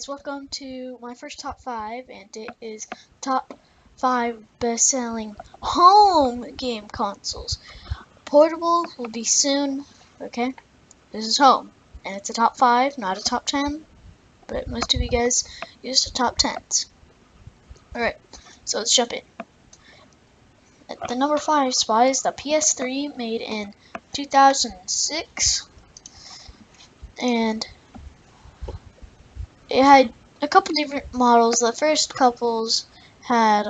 guys, welcome to my first top 5, and it is top 5 best-selling home game consoles. Portable will be soon, okay? This is home, and it's a top 5, not a top 10, but most of you guys use the top 10s. Alright, so let's jump in. At the number 5 spot is the PS3, made in 2006, and it had a couple different models. The first couples had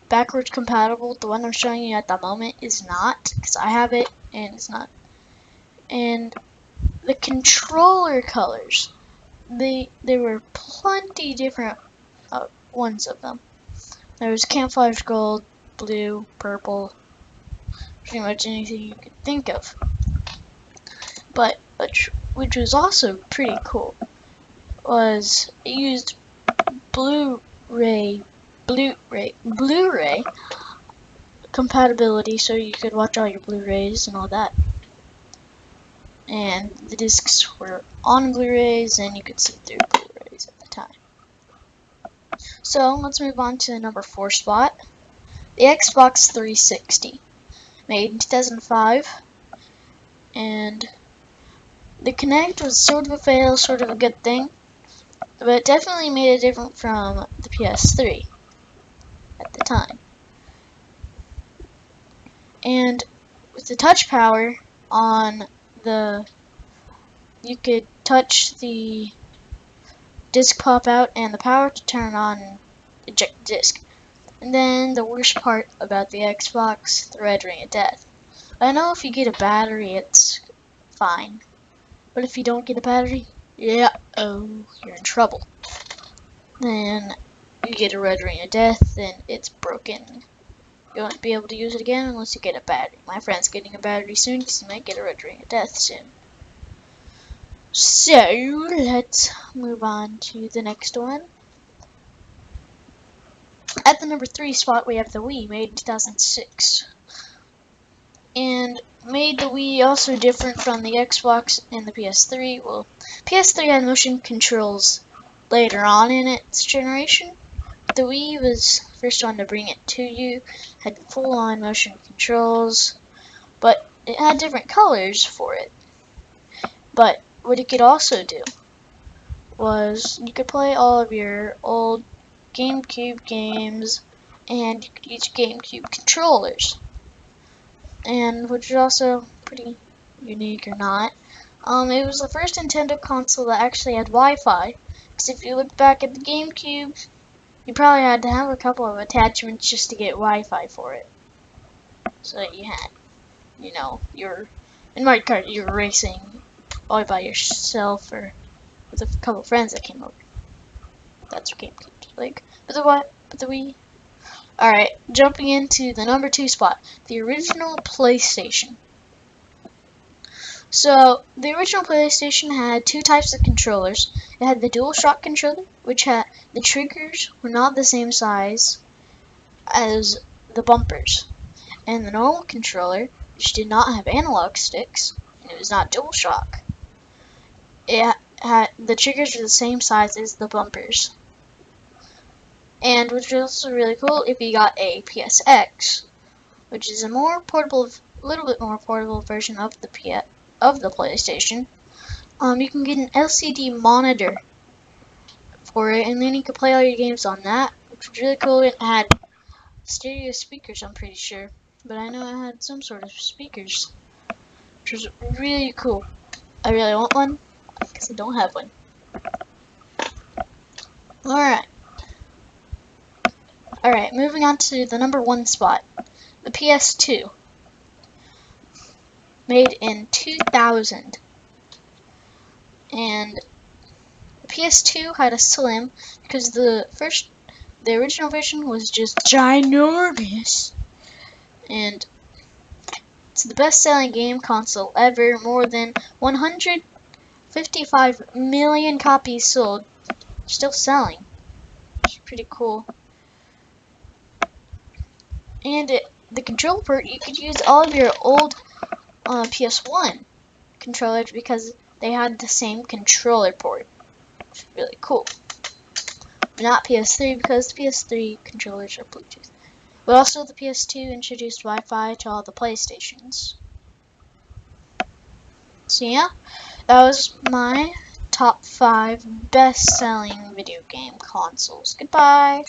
backwards compatible. The one I'm showing you at the moment is not, because I have it and it's not. And the controller colors, there were plenty different ones of them. There was camouflage gold, blue, purple, pretty much anything you could think of. But which was also pretty cool, was it used Blu-ray compatibility, so you could watch all your Blu-rays and all that. And the discs were on Blu-rays, and you could see through Blu-rays at the time. So let's move on to the number 4 spot, the Xbox 360, made in 2005, and the Kinect was sort of a fail, sort of a good thing, but it definitely made it different from the PS3 at the time. And with the touch power on you could touch the disc pop out and the power to turn on eject disc. And then the worst part about the Xbox, the red ring of death. I know if you get a battery, it's fine. But if you don't get a battery, you're in trouble. Then you get a red ring of death, then it's broken. You won't be able to use it again unless you get a battery. My friend's getting a battery soon because he might get a red ring of death soon. So, let's move on to the next one. At the number 3 spot, we have the Wii, made in 2006. And made the Wii also different from the Xbox and the PS3. Well, PS3 had motion controls later on in its generation. The Wii was the first one to bring it to you, had full-on motion controls, but it had different colors for it. But what it could also do was you could play all of your old GameCube games, and you could use GameCube controllers. And which is also pretty unique or not. It was the first Nintendo console that actually had Wi-Fi. Because if you look back at the GameCube, you probably had to have a couple of attachments just to get Wi-Fi for it. So that you had, in Mario Kart, you were racing all by yourself or with a couple of friends that came over. That's what GameCube's like. But the Wii. Alright, jumping into the number 2 spot, the original PlayStation. So, the original PlayStation had 2 types of controllers. It had the DualShock controller, which had the triggers were not the same size as the bumpers. And the normal controller, which did not have analog sticks, and it was not DualShock. It had the triggers were the same size as the bumpers. And which was also really cool if you got a PSX, which is a little bit more portable version of the PlayStation. You can get an LCD monitor for it, and then you can play all your games on that, which was really cool. It had stereo speakers, I'm pretty sure, but I know it had some sort of speakers, which was really cool. I really want one because I don't have one. Alright, moving on to the number 1 spot, the PS2, made in 2000, and the PS2 had a slim, because the original version was just ginormous, and it's the best-selling game console ever, more than 155 million copies sold, still selling. It's pretty cool. And the control port, you could use all of your old PS1 controllers because they had the same controller port. really cool. Not PS3 because the PS3 controllers are Bluetooth. But also the PS2 introduced Wi-Fi to all the PlayStations. So yeah, that was my top 5 best-selling video game consoles. Goodbye!